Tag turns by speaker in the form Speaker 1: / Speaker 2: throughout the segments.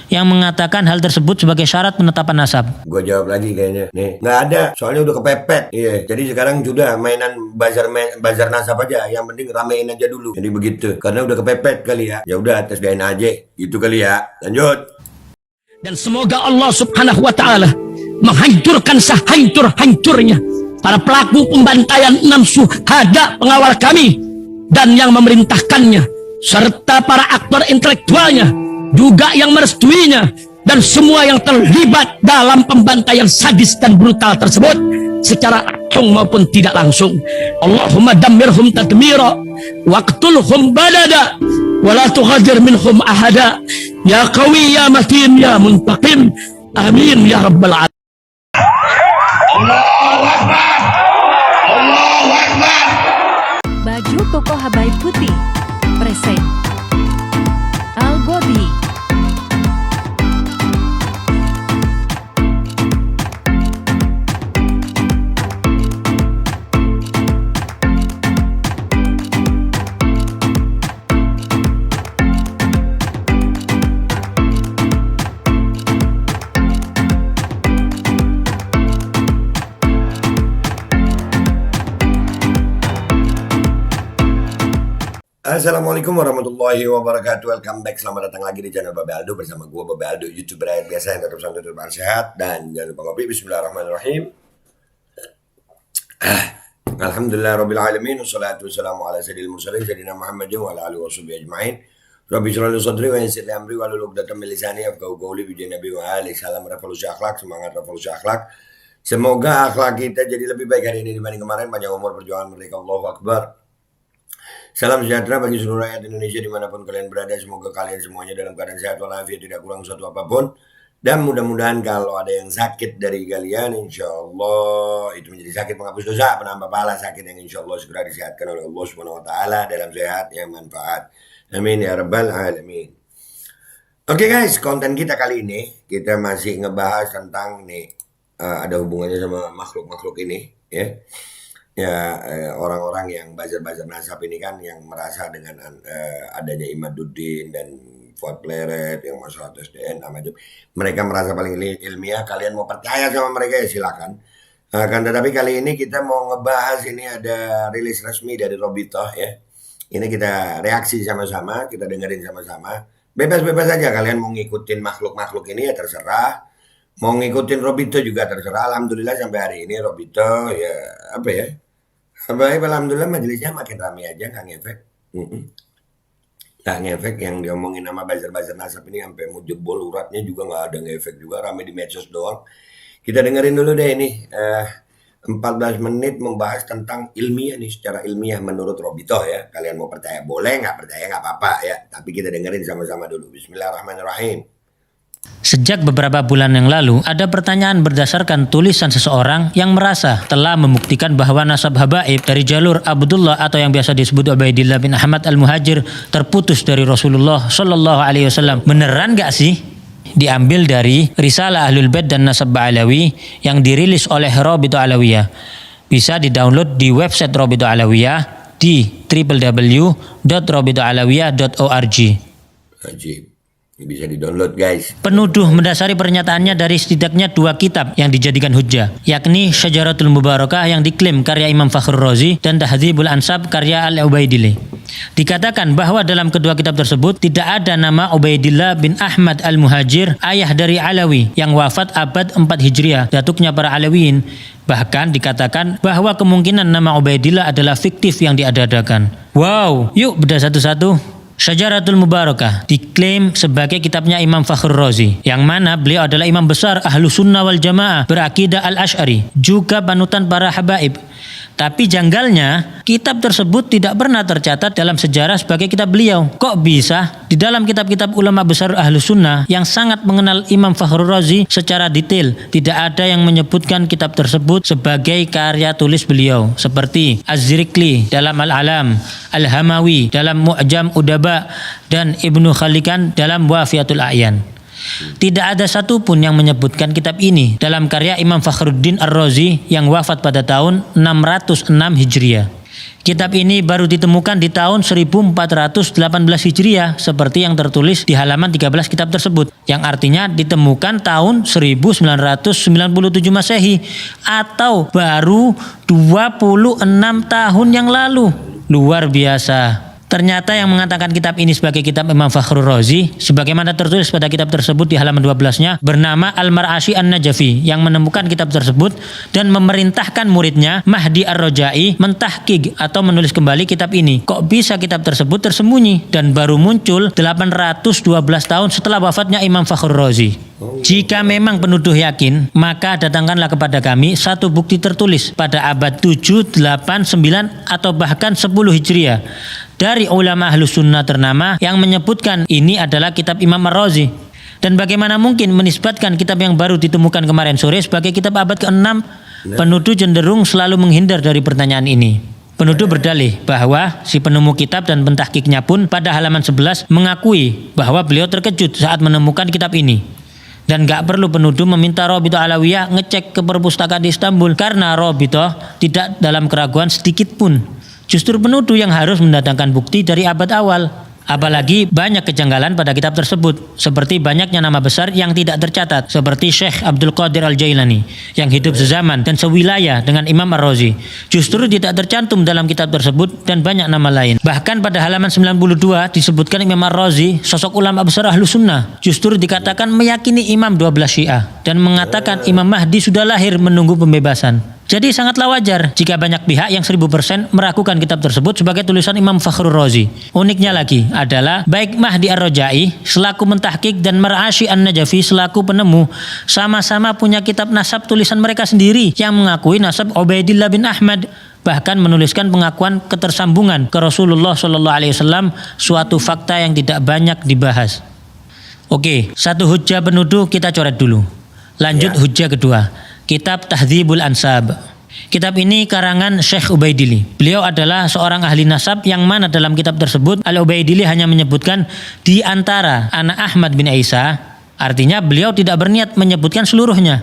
Speaker 1: yang mengatakan hal tersebut sebagai syarat penetapan nasab?
Speaker 2: Gue jawab lagi kayaknya. Nih, nggak ada. Soalnya udah kepepet. Iya. Jadi sekarang sudah mainan bazar nasab aja. Yang penting ramein aja dulu. Jadi begitu. Karena udah kepepet kali ya. Ya udah, tes DNA aja. Gitu kali ya. Lanjut.
Speaker 3: Dan semoga Allah Subhanahu wa taala menghancurkan sehancur-hancurnya para pelaku pembantaian 6 syuhada pengawal kami dan yang memerintahkannya, serta para aktor intelektualnya juga yang merestuinya, dan semua yang terlibat dalam pembantaian sadis dan brutal tersebut secara langsung maupun tidak langsung. Allahumma dammirhum tadmira waqtulhum badada wala tughadir minhum ahada ya qawi ya matin ya muntaqim amin ya rabbal alamin.
Speaker 4: Allahu Akbar. Allahu Akbar.
Speaker 5: Baju koko Habaib putih present Al Body.
Speaker 2: Assalamualaikum warahmatullahi wabarakatuh. Welcome back, selamat datang lagi di channel Babe Aldo bersama gue Babe Aldo, YouTuber rakyat biasa yang tetap santai, tetap sehat, dan jangan lupa ngopi. Bismillahirrahmanirrahim. Alhamdulillah rabbil alamin, wassalatu wassalamu ala sayyidil mursalin sayyidina Muhammadin wa ala alihi washabihi ajmain. Rabbi shrah li sadri wa yassir li amri wahlul 'uqdatam min lisani yafqahu qawli bi nabi wa ali. Salam revolusi akhlak, semangat revolusi akhlak. Semoga akhlak kita jadi lebih baik hari ini dibanding kemarin. Panjang umur, perjuangan merdeka, Allahu Akbar. Salam sejahtera bagi seluruh rakyat Indonesia dimanapun kalian berada. Semoga kalian semuanya dalam keadaan sehat walafiat, tidak kurang suatu apapun. Dan mudah-mudahan kalau ada yang sakit dari kalian, insya Allah itu menjadi sakit menghapus dosa, penambah pahala, sakit yang insya Allah segera disehatkan oleh Allah Subhanahu Wa Taala dalam sehat yang manfaat. Amin ya rabbal alamin. Oke guys, konten kita kali ini kita masih ngebahas tentang nih ada hubungannya sama makhluk-makhluk ini ya. Orang-orang yang bazar-bazar nasab ini kan yang merasa dengan adanya Imaduddin dan Fuad Pleret yang masalah tes DNA macam, mereka merasa paling ilmiah. Kalian mau percaya sama mereka ya silakan. Kan tetapi kali ini kita mau ngebahas, ini ada rilis resmi dari Robitoh ya. Ini kita reaksi sama-sama, kita dengerin sama-sama. Bebas-bebas aja kalian mau ngikutin makhluk-makhluk ini ya terserah. Mau ngikutin Robitoh juga terserah. Alhamdulillah sampai hari ini Robitoh ya apa ya? Baik, alhamdulillah majelisnya makin ramai aja, nggak ngefek. Nggak ngefek yang diomongin nama bazar-bazar nasab ini sampai mau jebol uratnya juga nggak ada ngefek juga, ramai di medsos doang. Kita dengerin dulu deh ini 14 menit membahas tentang ilmiah nih, secara ilmiah menurut Robitoh ya. Kalian mau percaya boleh, nggak percaya nggak apa-apa ya. Tapi kita dengerin sama-sama dulu. Bismillahirrahmanirrahim.
Speaker 1: Sejak beberapa bulan yang lalu, ada pertanyaan berdasarkan tulisan seseorang yang merasa telah membuktikan bahwa nasab habaib dari jalur Abdullah atau yang biasa disebut Ubaidillah bin Ahmad al-Muhajir terputus dari Rasulullah Shallallahu Alaihi Wasallam. Beneran gak sih? Diambil dari Risalah Ahlul Bait dan Nasab Alawiyah yang dirilis oleh Robitoh Alawiyah. Bisa di-download di website Robitoh Alawiyah di www.robitohalawiyah.org.
Speaker 2: Ajib. Bisa di-download guys.
Speaker 1: Penuduh mendasari pernyataannya dari setidaknya 2 kitab yang dijadikan hujjah, yakni Syajaratul Mubarakah yang diklaim karya Imam Fakhrur Razi dan Tahdzibul Ansab karya Al-Ubaidillah. Dikatakan bahwa dalam kedua kitab tersebut tidak ada nama Ubaidillah bin Ahmad al-Muhajir, ayah dari Alawi yang wafat abad 4 Hijriah, datuknya para Alawiyin. Bahkan dikatakan bahwa kemungkinan nama Ubaidillah adalah fiktif yang diada-adakan. Wow, yuk bedah satu-satu. Syajaratul Mubarakah diklaim sebagai kitabnya Imam Fakhrur Razi, yang mana beliau adalah imam besar Ahlu Sunnah wal Jamaah berakidah Al-Ash'ari, juga panutan para habaib. Tapi janggalnya, kitab tersebut tidak pernah tercatat dalam sejarah sebagai kitab beliau. Kok bisa? Di dalam kitab-kitab ulama besar Ahlu Sunnah yang sangat mengenal Imam Fakhrur Razi secara detail, tidak ada yang menyebutkan kitab tersebut sebagai karya tulis beliau. Seperti Az-Zirikli dalam Al-Alam, Al-Hamawi dalam Mu'jam Udaba, dan Ibnu Khalikan dalam Wafiatul A'yan. Tidak ada satupun yang menyebutkan kitab ini dalam karya Imam Fakhruddin Ar-Razi yang wafat pada tahun 606 Hijriah. Kitab ini baru ditemukan di tahun 1418 Hijriah seperti yang tertulis di halaman 13 kitab tersebut, yang artinya ditemukan tahun 1997 Masehi atau baru 26 tahun yang lalu. Luar biasa. Ternyata yang mengatakan kitab ini sebagai kitab Imam Fakhrur Razi, sebagaimana tertulis pada kitab tersebut di halaman 12-nya, bernama Al-Mar'ashi An-Najafi, yang menemukan kitab tersebut dan memerintahkan muridnya Mahdi Ar-Rajai mentahqiq atau menulis kembali kitab ini. Kok bisa kitab tersebut tersembunyi dan baru muncul 812 tahun setelah wafatnya Imam Fakhrur Razi? Jika memang penuduh yakin, maka datangkanlah kepada kami satu bukti tertulis pada abad 7, 8, 9 atau bahkan 10 Hijriah dari ulama Ahlus Sunnah ternama yang menyebutkan ini adalah kitab Imam Ar-Razi. Dan bagaimana mungkin menisbatkan kitab yang baru ditemukan kemarin sore sebagai kitab abad ke-6? Penuduh cenderung selalu menghindar dari pertanyaan ini. Penuduh berdalih bahwa si penemu kitab dan pentahqiqnya pun pada halaman 11 mengakui bahwa beliau terkejut saat menemukan kitab ini. Dan gak perlu penuduh meminta Rabithah Alawiyah ngecek ke perpustakaan di Istanbul, karena Rabithah tidak dalam keraguan sedikit pun. Justru penuduh yang harus mendatangkan bukti dari abad awal. Apalagi banyak kejanggalan pada kitab tersebut, seperti banyaknya nama besar yang tidak tercatat, seperti Syekh Abdul Qadir Al-Jailani yang hidup sezaman dan sewilayah dengan Imam Ar-Razi. Justru tidak tercantum dalam kitab tersebut, dan banyak nama lain. Bahkan pada halaman 92 disebutkan Imam Ar-Razi, sosok ulama besar Ahlus Sunnah, justru dikatakan meyakini Imam 12 Syiah dan mengatakan Imam Mahdi sudah lahir menunggu pembebasan. Jadi sangatlah wajar jika banyak pihak yang 1000% meragukan kitab tersebut sebagai tulisan Imam Fakhrur Razi. Uniknya lagi adalah baik Mahdi Ar-Rajai selaku mentahqiq dan Mar'ashi An-Najafi selaku penemu sama-sama punya kitab nasab tulisan mereka sendiri yang mengakui nasab Ubaidillah bin Ahmad, bahkan menuliskan pengakuan ketersambungan ke Rasulullah SAW, suatu fakta yang tidak banyak dibahas. Oke, satu hujjah penuduh kita coret dulu. Lanjut hujjah kedua. Kitab Tahdzibul Ansab. Kitab ini karangan Syekh Ubaidili. Beliau adalah seorang ahli nasab yang mana dalam kitab tersebut Al-Ubaidili hanya menyebutkan di antara anak Ahmad bin Isa. Artinya beliau tidak berniat menyebutkan seluruhnya.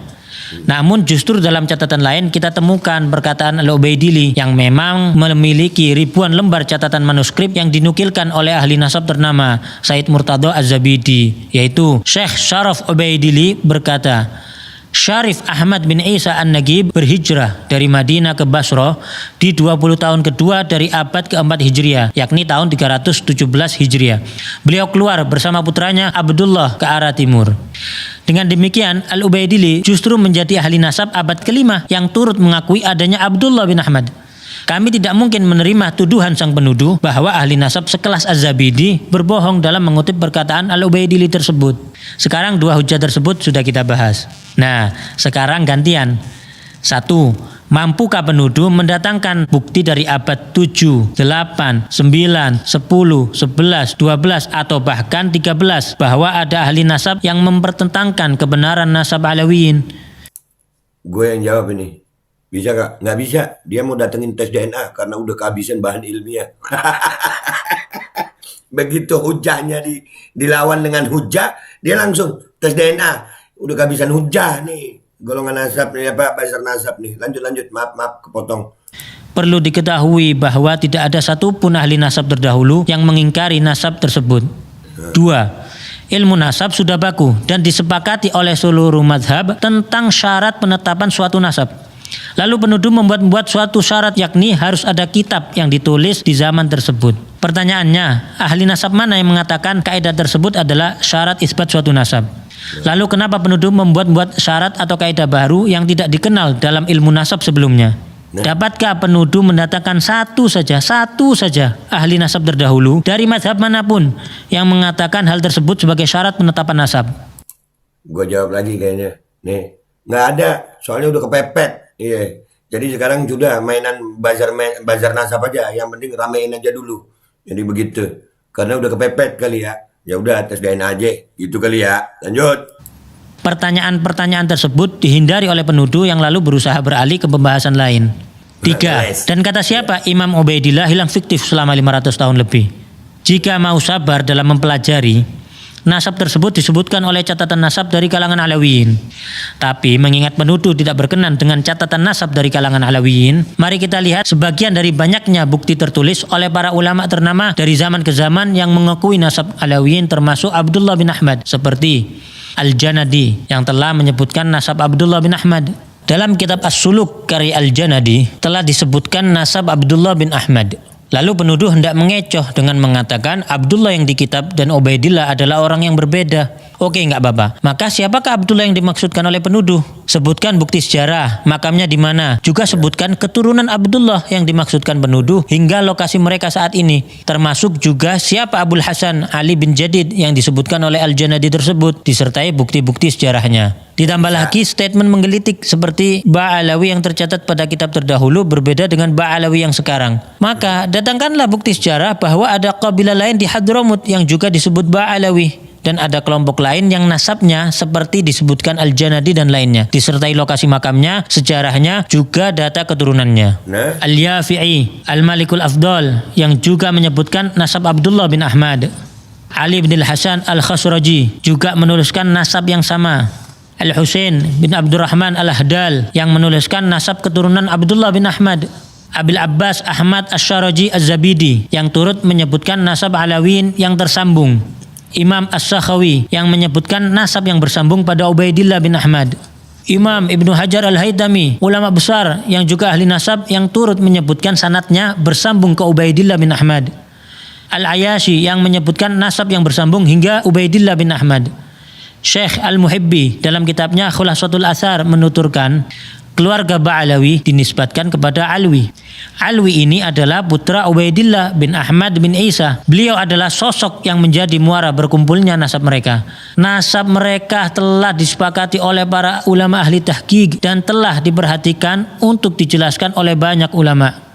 Speaker 1: Namun justru dalam catatan lain kita temukan perkataan Al-Ubaidili yang memang memiliki ribuan lembar catatan manuskrip yang dinukilkan oleh ahli nasab ternama Said Murtadha Az-Zabidi, yaitu Syekh Syaraf Ubaidili berkata, Syarif Ahmad bin Isa An-Nagib berhijrah dari Madinah ke Basra di 20 tahun kedua dari abad keempat Hijriah, yakni tahun 317 Hijriah. Beliau keluar bersama putranya Abdullah ke arah timur. Dengan demikian, Al-Ubaidili justru menjadi ahli nasab abad kelima yang turut mengakui adanya Abdullah bin Ahmad. Kami tidak mungkin menerima tuduhan sang penuduh bahwa ahli nasab sekelas Az-Zabidi berbohong dalam mengutip perkataan Al-Ubaidili tersebut. Sekarang dua hujah tersebut sudah kita bahas. Nah, sekarang gantian. 1. Mampukah penuduh mendatangkan bukti dari abad 7, 8, 9, 10, 11, 12 atau bahkan 13 bahwa ada ahli nasab yang mempertentangkan kebenaran nasab Alawiyin?
Speaker 2: Gue yang jawab ini. Bisa gak? Nggak bisa. Dia mau datengin tes DNA karena udah kehabisan bahan ilmiah. Begitu hujahnya dilawan dengan hujah, dia langsung tes DNA. Udah kehabisan hujah nih. Golongan nasab nih, apa basar nasab nih. Lanjut. Maaf, kepotong.
Speaker 1: Perlu diketahui bahwa tidak ada satupun ahli nasab terdahulu yang mengingkari nasab tersebut. 2. Ilmu nasab sudah baku dan disepakati oleh seluruh mazhab tentang syarat penetapan suatu nasab. Lalu penuduh membuat suatu syarat, yakni harus ada kitab yang ditulis di zaman tersebut. Pertanyaannya, ahli nasab mana yang mengatakan kaidah tersebut adalah syarat isbat suatu nasab? Lalu kenapa penuduh membuat syarat atau kaidah baru yang tidak dikenal dalam ilmu nasab sebelumnya? Dapatkah penuduh mendatangkan satu saja ahli nasab terdahulu dari mazhab manapun yang mengatakan hal tersebut sebagai syarat penetapan nasab?
Speaker 2: Gue jawab lagi kayaknya. Nih, nggak ada. Soalnya udah kepepet. Iya. Jadi sekarang sudah mainan bazar nasab aja. Yang penting ramein aja dulu. Jadi begitu. Karena udah kepepet kali ya. Ya udah tes DNA aja. Gitu kali ya. Lanjut.
Speaker 1: Pertanyaan-pertanyaan tersebut dihindari oleh penuduh yang lalu berusaha beralih ke pembahasan lain. 3. Dan kata siapa Imam Ubaidillah hilang fiktif selama 500 tahun lebih? Jika mau sabar dalam mempelajari, Nasab tersebut disebutkan oleh catatan nasab dari kalangan Alawiyin. Tapi mengingat penuduh tidak berkenan dengan catatan nasab dari kalangan Alawiyin, mari kita lihat sebagian dari banyaknya bukti tertulis oleh para ulama ternama dari zaman ke zaman yang mengakui nasab Alawiyin, termasuk Abdullah bin Ahmad, seperti Al-Janadi yang telah menyebutkan nasab Abdullah bin Ahmad. Dalam kitab As-Suluk karya Al-Janadi telah disebutkan nasab Abdullah bin Ahmad. Lalu penuduh hendak mengecoh dengan mengatakan Abdullah yang di kitab dan Ubaidillah adalah orang yang berbeda. Oke, enggak apa-apa. Maka siapakah Abdullah yang dimaksudkan oleh penuduh? Sebutkan bukti sejarah, makamnya di mana. Juga sebutkan keturunan Abdullah yang dimaksudkan penuduh hingga lokasi mereka saat ini. Termasuk juga siapa Abul Hasan Ali bin Jadid yang disebutkan oleh Al-Janadi tersebut, disertai bukti-bukti sejarahnya. Ditambah lagi statement menggelitik seperti Ba'alawi yang tercatat pada kitab terdahulu berbeda dengan Ba'alawi yang sekarang. Maka datangkanlah bukti sejarah bahwa ada kabilah lain di Hadramut yang juga disebut Ba'alawi. Dan ada kelompok lain yang nasabnya seperti disebutkan Al-Janadi dan lainnya. Disertai lokasi makamnya, sejarahnya, juga data keturunannya. Al-Yafi'i, Al-Malikul Afdal yang juga menyebutkan nasab Abdullah bin Ahmad. Ali bin Al-Hasan Al-Khasraji juga menuliskan nasab yang sama. Al-Husain bin Abdurrahman Al-Ahdal yang menuliskan nasab keturunan Abdullah bin Ahmad. Abil Abbas Ahmad Asy-Syaraji Az-Zabidi yang turut menyebutkan nasab Alawiyin yang tersambung. Imam As-Sakhawi yang menyebutkan nasab yang bersambung pada Ubaidillah bin Ahmad. Imam Ibnu Hajar Al-Haytami, ulama besar yang juga ahli nasab yang turut menyebutkan sanadnya bersambung ke Ubaidillah bin Ahmad. Al-Ayashi yang menyebutkan nasab yang bersambung hingga Ubaidillah bin Ahmad. Syekh Al-Muhibbi dalam kitabnya Khulasatul Athar menuturkan keluarga Ba'alawi dinisbatkan kepada Alwi. Alwi ini adalah putra Ubaidillah bin Ahmad bin Isa. Beliau adalah sosok yang menjadi muara berkumpulnya nasab mereka. Nasab mereka telah disepakati oleh para ulama ahli tahqiq dan telah diperhatikan untuk dijelaskan oleh banyak ulama.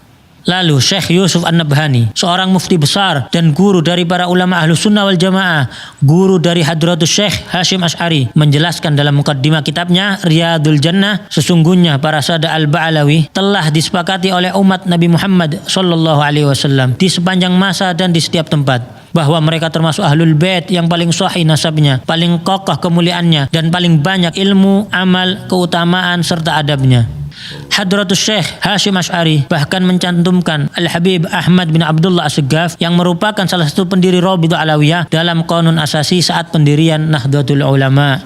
Speaker 1: Lalu Syekh Yusuf An-Nabhani, seorang mufti besar dan guru dari para ulama Ahlus Sunnah wal Jamaah, guru dari Hadratus Syekh Hashim Asy'ari, menjelaskan dalam mukaddimah kitabnya Riyadul Jannah, sesungguhnya para sada Al-Ba'alawi telah disepakati oleh umat Nabi Muhammad sallallahu alaihi wasallam di sepanjang masa dan di setiap tempat, bahwa mereka termasuk Ahlul Bait yang paling sahih nasabnya, paling kokoh kemuliaannya, dan paling banyak ilmu, amal, keutamaan serta adabnya. Hadratus Syekh Hashim Asy'ari bahkan mencantumkan Al-Habib Ahmad bin Abdullah As-Saggaf yang merupakan salah satu pendiri Rabithah Alawiyah dalam Qanun Asasi saat pendirian Nahdlatul Ulama.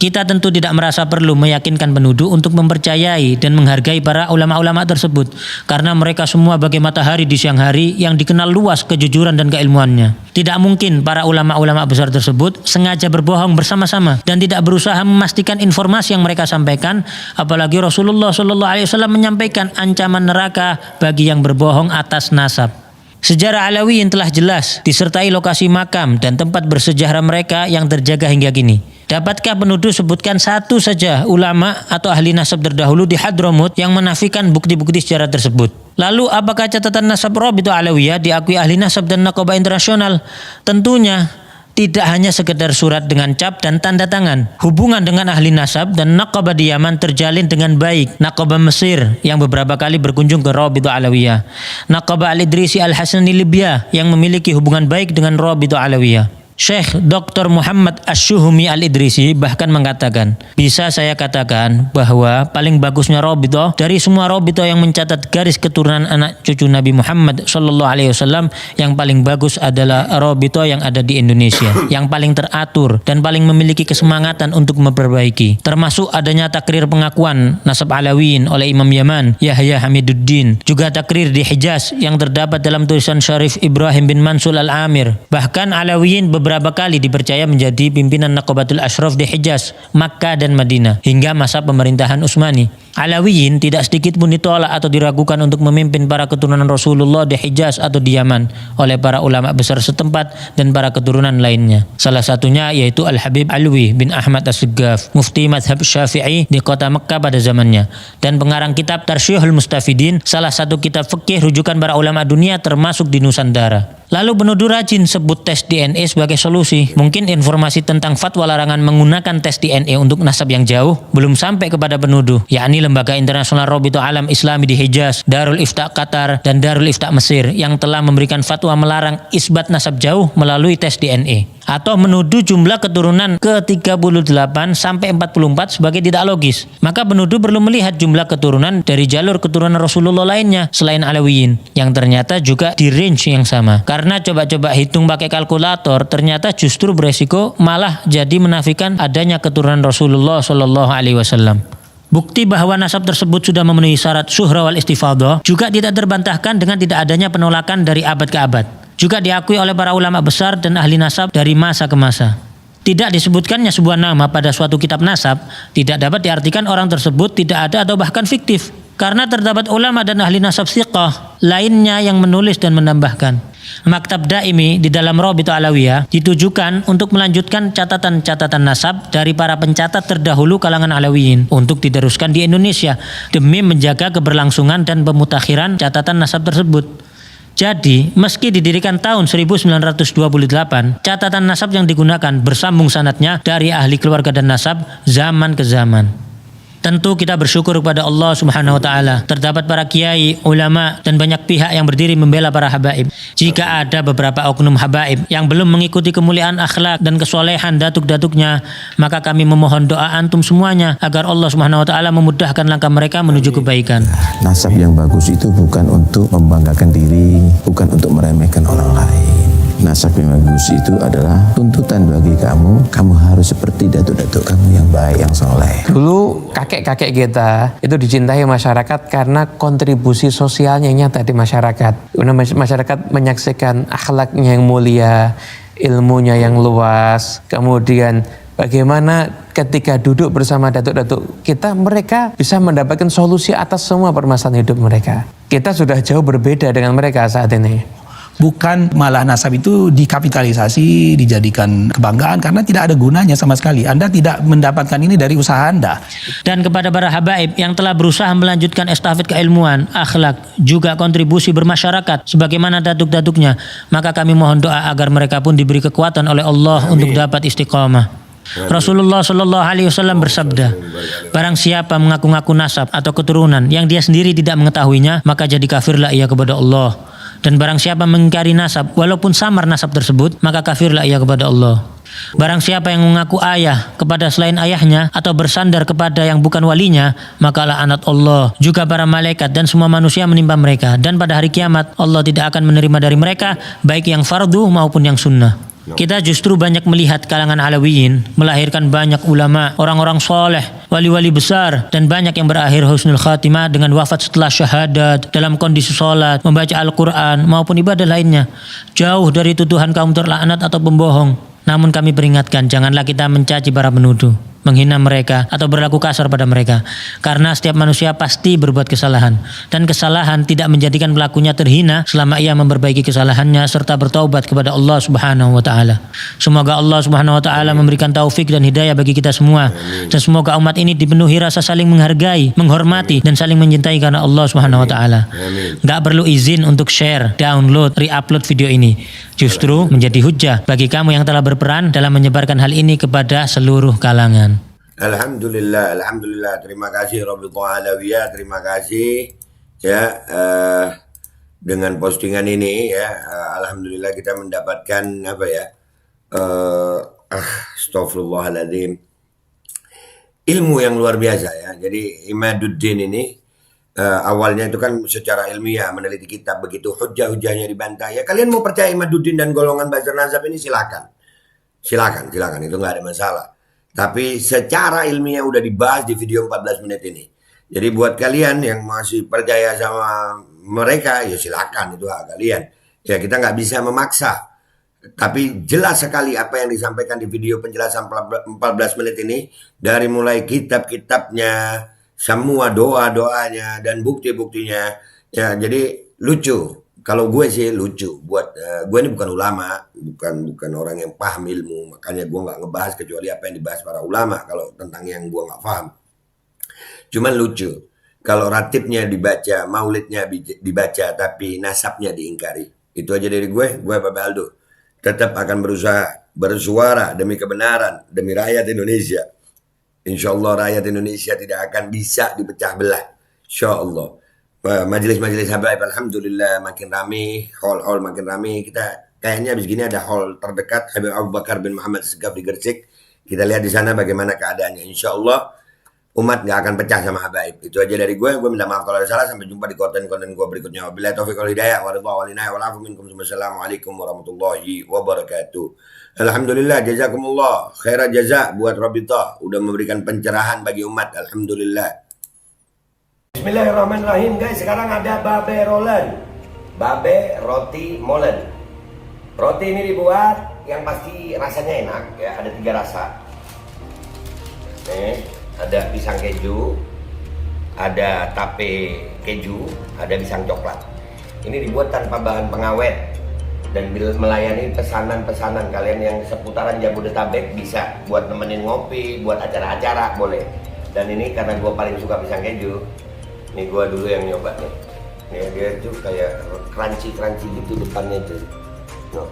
Speaker 1: Kita tentu tidak merasa perlu meyakinkan penuduh untuk mempercayai dan menghargai para ulama-ulama tersebut, karena mereka semua bagai matahari di siang hari yang dikenal luas kejujuran dan keilmuannya. Tidak mungkin para ulama-ulama besar tersebut sengaja berbohong bersama-sama dan tidak berusaha memastikan informasi yang mereka sampaikan, apalagi Rasulullah SAW menyampaikan ancaman neraka bagi yang berbohong atas nasab. Sejarah Alawiyin telah jelas disertai lokasi makam dan tempat bersejarah mereka yang terjaga hingga kini. Dapatkah penuduh sebutkan satu saja ulama atau ahli nasab terdahulu di Hadramut yang menafikan bukti-bukti sejarah tersebut? Lalu apakah catatan nasab Rabithah Alawiyah diakui ahli nasab dan Naqabah internasional? Tentunya tidak hanya sekedar surat dengan cap dan tanda tangan. Hubungan dengan ahli nasab dan Naqabah di Yaman terjalin dengan baik. Naqabah Mesir yang beberapa kali berkunjung ke Rabithah Alawiyah. Naqabah Al-Idrisi Al-Hasani Libya yang memiliki hubungan baik dengan Rabithah Alawiyah. Syekh Dr. Muhammad Asy-Syuhumi Al-Idrisi bahkan mengatakan, bisa saya katakan bahwa paling bagusnya Rabithah dari semua Rabithah yang mencatat garis keturunan anak cucu Nabi Muhammad SAW, yang paling bagus adalah Rabithah yang ada di Indonesia, yang paling teratur dan paling memiliki kesemangatan untuk memperbaiki, termasuk adanya takrir pengakuan nasab Alawiyin oleh Imam Yaman Yahya Hamiduddin, juga takrir di Hijaz yang terdapat dalam tulisan Syarif Ibrahim bin Mansur Al-Amir. Bahkan Alawiyin beberapa kali dipercaya menjadi pimpinan Naqabatul Ashraf di Hijaz, Makkah dan Madinah hingga masa pemerintahan Utsmani. Alawiyin tidak sedikit pun ditolak atau diragukan untuk memimpin para keturunan Rasulullah di Hijaz atau di Yaman oleh para ulama besar setempat dan para keturunan lainnya. Salah satunya yaitu Al-Habib Alwi bin Ahmad As-Saggaf, mufti mazhab Syafi'i di kota Mekkah pada zamannya, dan pengarang kitab Tarsyihul Mustafidin, salah satu kitab fikih rujukan para ulama dunia termasuk di Nusantara. Lalu penuduh rajin sebut tes DNA sebagai solusi. Mungkin informasi tentang fatwa larangan menggunakan tes DNA untuk nasab yang jauh belum sampai kepada penuduh, yakni yakni Lembaga Internasional Rabithah Alam Islami di Hijaz, Darul Ifta Qatar, dan Darul Ifta Mesir yang telah memberikan fatwa melarang isbat nasab jauh melalui tes DNA atau menuduh jumlah keturunan ke-38 sampai 44 sebagai tidak logis. Maka penuduh perlu melihat jumlah keturunan dari jalur keturunan Rasulullah lainnya selain Alawiyin yang ternyata juga di range yang sama. Karena coba-coba hitung pakai kalkulator ternyata justru beresiko malah jadi menafikan adanya keturunan Rasulullah Shallallahu Alaihi Wasallam. Bukti bahwa nasab tersebut sudah memenuhi syarat syuhra wal istifadhah juga tidak terbantahkan dengan tidak adanya penolakan dari abad ke abad. Juga diakui oleh para ulama besar dan ahli nasab dari masa ke masa. Tidak disebutkannya sebuah nama pada suatu kitab nasab tidak dapat diartikan orang tersebut tidak ada atau bahkan fiktif. Karena terdapat ulama dan ahli nasab thiqah lainnya yang menulis dan menambahkan. Maktab Daimi di dalam Rabithah Alawiyah ditujukan untuk melanjutkan catatan-catatan nasab dari para pencatat terdahulu kalangan Alawiyin untuk diteruskan di Indonesia demi menjaga keberlangsungan dan pemutakhiran catatan nasab tersebut. Jadi, meski didirikan tahun 1928, catatan nasab yang digunakan bersambung sanadnya dari ahli keluarga dan nasab zaman ke zaman. Tentu kita bersyukur kepada Allah Subhanahu wa taala. Terdapat para kiai, ulama dan banyak pihak yang berdiri membela para habaib. Jika ada beberapa oknum habaib yang belum mengikuti kemuliaan akhlak dan kesolehan datuk-datuknya, maka kami memohon doa antum semuanya agar Allah Subhanahu wa taala memudahkan langkah mereka menuju kebaikan.
Speaker 6: Nasab yang bagus itu bukan untuk membanggakan diri, bukan untuk meremehkan orang lain. Nasab yang bagus itu adalah tuntutan bagi kamu. Kamu harus seperti datuk-datuk kamu yang baik, yang soleh.
Speaker 7: Dulu kakek-kakek kita itu dicintai masyarakat karena kontribusi sosialnya yang nyata di masyarakat. Masyarakat menyaksikan akhlaknya yang mulia, ilmunya yang luas, kemudian bagaimana ketika duduk bersama datuk-datuk kita, mereka bisa mendapatkan solusi atas semua permasalahan hidup mereka. Kita sudah jauh berbeda dengan mereka saat ini.
Speaker 8: Bukan malah nasab itu dikapitalisasi, dijadikan kebanggaan karena tidak ada gunanya sama sekali. Anda tidak mendapatkan ini dari usaha Anda.
Speaker 1: Dan kepada para habaib yang telah berusaha melanjutkan estafet keilmuan, akhlak, juga kontribusi bermasyarakat sebagaimana datuk-datuknya, maka kami mohon doa agar mereka pun diberi kekuatan oleh Allah untuk dapat istiqamah. Rasulullah Shallallahu Alaihi Wasallam bersabda, barang siapa mengaku-ngaku nasab atau keturunan yang dia sendiri tidak mengetahuinya, maka jadi kafirlah ia kepada Allah. Dan barang siapa mengingkari nasab walaupun samar nasab tersebut, maka kafirlah ia kepada Allah. Barang siapa yang mengaku ayah kepada selain ayahnya atau bersandar kepada yang bukan walinya, maka laknat Allah juga para malaikat dan semua manusia menimpa mereka, dan pada hari kiamat Allah tidak akan menerima dari mereka baik yang fardu maupun yang sunnah. Kita justru banyak melihat kalangan Alawiyin melahirkan banyak ulama, orang-orang soleh, wali-wali besar, dan banyak yang berakhir husnul khatimah dengan wafat setelah syahadat, dalam kondisi sholat, membaca Al-Quran, maupun ibadah lainnya. Jauh dari tuduhan kaum terlaknat atau pembohong. Namun kami peringatkan, janganlah kita mencaci para penuduh, menghina mereka atau berlaku kasar pada mereka. Karena setiap manusia pasti berbuat kesalahan, dan kesalahan tidak menjadikan pelakunya terhina selama ia memperbaiki kesalahannya serta bertaubat kepada Allah Subhanahu wa taala. Semoga Allah Subhanahu wa taala memberikan taufik dan hidayah bagi kita semua, dan semoga umat ini dipenuhi rasa saling menghargai, menghormati dan saling mencintai karena Allah Subhanahu wa taala. Enggak perlu izin untuk share, download, re-upload video ini. Justru menjadi hujah bagi kamu yang telah berperan dalam menyebarkan hal ini kepada seluruh kalangan.
Speaker 2: Alhamdulillah, alhamdulillah. Terima kasih Rabithah Alawiyah, terima kasih ya dengan postingan ini ya. Alhamdulillah kita mendapatkan apa ya? Astaghfirullahaladzim. Ilmu yang luar biasa ya. Jadi Imaduddin ini awalnya itu kan secara ilmiah meneliti kitab, begitu hujah-hujahnya dibantah. Ya kalian mau percaya Imaduddin dan golongan Bazar Nasab ini silakan. Silakan itu nggak ada masalah. Tapi secara ilmiah udah dibahas di video 14 menit ini. Jadi buat kalian yang masih percaya sama mereka, ya silakan, itu hak kalian. Ya kita nggak bisa memaksa. Tapi jelas sekali apa yang disampaikan di video penjelasan 14 menit ini, dari mulai kitab-kitabnya, semua doa-doanya dan bukti-buktinya. Ya jadi lucu. Kalau gue sih lucu. Buat gue ini bukan ulama, bukan orang yang paham ilmu, makanya gue nggak ngebahas kecuali apa yang dibahas para ulama kalau tentang yang gue nggak paham. Cuman lucu kalau ratibnya dibaca, maulidnya dibaca, tapi nasabnya diingkari. Itu aja dari gue Bapak Aldo tetap akan berusaha bersuara demi kebenaran, demi rakyat Indonesia. Insya Allah rakyat Indonesia tidak akan bisa dipecah belah. Insya Allah. Majelis-majelis Habaib alhamdulillah makin rame, hall-hall makin rame. Kita kayaknya habis gini ada hall terdekat Habib Abu Bakar bin Muhammad Segaf di Gresik. Kita lihat di sana bagaimana keadaannya. Insya Allah umat nggak akan pecah sama Habaib. Itu aja dari gue. Gue minta maaf kalau ada salah. Sampai jumpa di konten-konten gue berikutnya. Wabillahi taufiq wal hidayah. Wassalamualaikum warahmatullahi wabarakatuh. Alhamdulillah, jazakumullah khaira jaza buat Robito udah memberikan pencerahan bagi umat. Alhamdulillah. Bismillahirrahmanirrahim guys, sekarang ada babe rolen, babe roti molen. Roti ini dibuat yang pasti rasanya enak ya, ada 3 rasa. Nih, ada pisang keju, ada tape keju, ada pisang coklat. Ini dibuat tanpa bahan pengawet dan melayani pesanan-pesanan kalian yang seputaran Jabodetabek, bisa buat nemenin ngopi, buat acara-acara boleh. Dan ini karena gue paling suka pisang keju. Nih gua dulu yang nyoba nih. Nih dia tuh kayak crunchy gitu depannya tuh. No.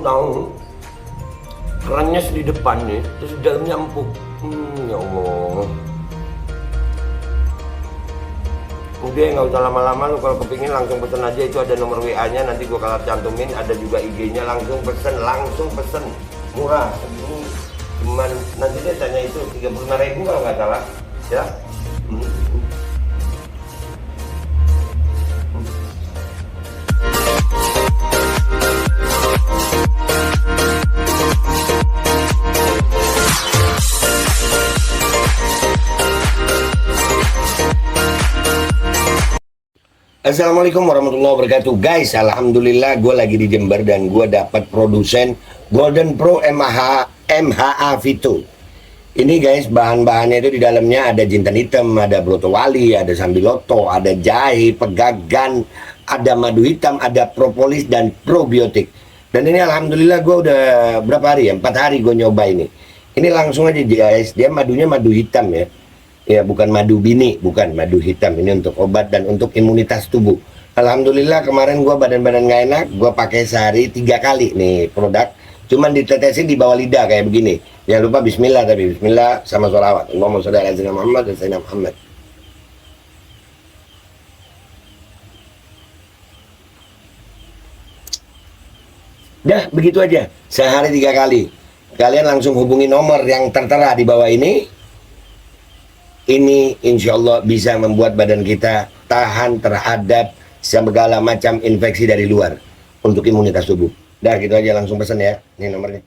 Speaker 2: Tahu kerennya di depan nih, terus di dalamnya empuk. Ya Allah. Udah nggak usah lama-lama, lu kalau kepingin langsung pesen aja, itu ada nomor WA-nya, nanti gua kalau cantumin, ada juga IG-nya, langsung pesen, murah. Ini cuman nanti dia tanya itu 35.000 kalau nggak salah, ya. Assalamualaikum warahmatullahi wabarakatuh. Guys, alhamdulillah gue lagi di Jember dan gue dapat produsen Golden Pro MHA Vito. Ini guys, bahan-bahannya itu di dalamnya ada jintan hitam, ada broto wali, ada sambiloto, ada jahe, pegagan, ada madu hitam, ada propolis dan probiotik. Dan ini alhamdulillah gue udah berapa hari ya? 4 hari gue nyoba ini. Ini langsung aja guys, dia madunya madu hitam ya. Ya bukan madu bini, bukan madu hitam. Ini untuk obat dan untuk imunitas tubuh. Alhamdulillah kemarin gua badan-badan gak enak, gua pakai sehari 3 kali nih produk. Cuman ditetesin di bawah lidah kayak begini. Jangan lupa bismillah, tapi bismillah sama sholawat. Allahumma sholli ala sayyidina Muhammad dan sayyidina Muhammad. Dah begitu aja, sehari 3 kali. Kalian langsung hubungi nomor yang tertera di bawah ini. Ini insya Allah bisa membuat badan kita tahan terhadap segala macam infeksi dari luar untuk imunitas tubuh. Dah gitu aja, langsung pesan ya, ini nomornya.